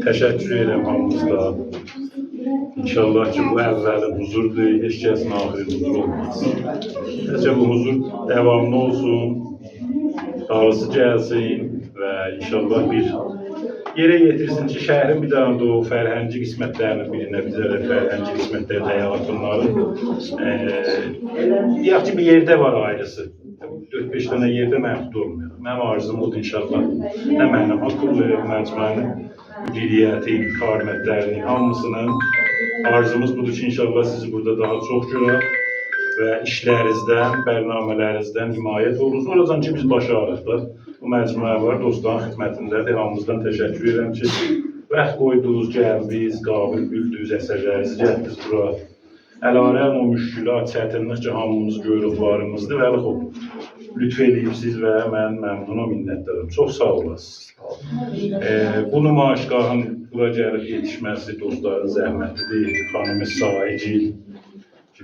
Teşekkür ederim hamımızda. İnşallah ki bu evvelin huzurdur, heç kəsin ahiri huzur olmaz. Necə bu huzur devamlı olsun, darısı gelsin ve inşallah bir yere getirsin ki şehrin bir daha da o fərhəngi qismətlərinin birine bizə də fərhəngi qismətlərdə yaratımları deyək ki bir yerde var ayrısı. 4-5 tane yerde məhdud olmuyor. Mənim arzum odur inşallah. Nə mənim akıllı məcmuənin müdiriyyəti, xadimətlərinin hamısının arzumuz budur ki inşallah sizi burada daha çok görək və işlərinizdən, bərnamələrinizdən himayət oluruz. Oradan ki biz başarırıq da. Bu məcmuə var, dostların xidmətindədir. Hamımızdan təşəkkür edirəm ki, vaxt qoydunuz, gəldiniz, qabil bildiniz, əsərlərinizi gəldiniz bura. Əlarəm o müşkülat, çətinlik ki, hamımız görürük varımızdır və lütf edibsiz və mən məmnunum, minnətdarım. Çox sağ olasınız. Bu nümayişgahın bura gəlib yetişməsi dostların zəhmətidir. Xanımız Saigil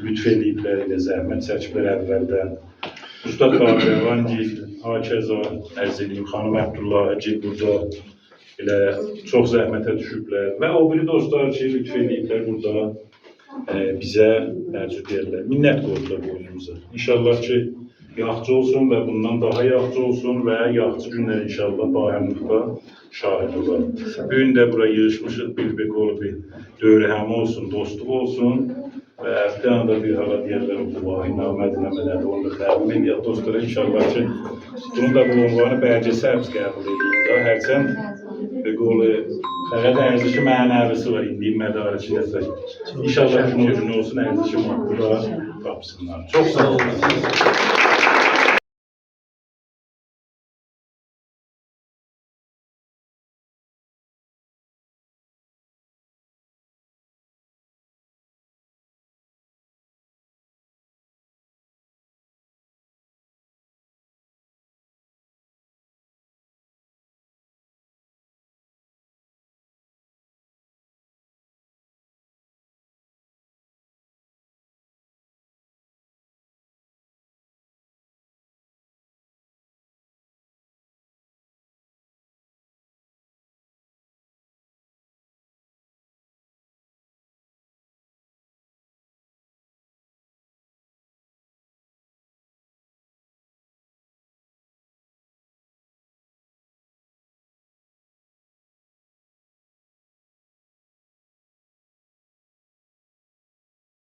lütf ediblər, elə zəhmət çəkiblər əvvəldən. Usta Qavrəvangil, hakeza ərz edeyim, xanım Əbdullahgil burada elə çox zəhmətə düşüblər və o biri dostlar ki, lütf ediblər burada bizə mərcud deyirlər. Minnət qoydular boynumuza. İnşallah ki, yaxçı olsun və bundan daha yaxçı olsun və yaxçı günlər inşallah daimlikdə şahid olar. Bugün də bura yığışmışıq, bir dövrəmi olsun, dostluq olsun. Və bir tane da bir hala deyərlər bu vahinamədinə mənədə onu da təqdim edir. Dostlar inşallah ki, bunun da bu unvanı bəlgə səbz qəbul edeyim da. Hərçənd bir qolu fəqət ərzişi mənəvisi var indi mədarəçinəsə. İnşallah gün o gün olsun ərzişi maddi da qapısınlar. Çox sağ olun.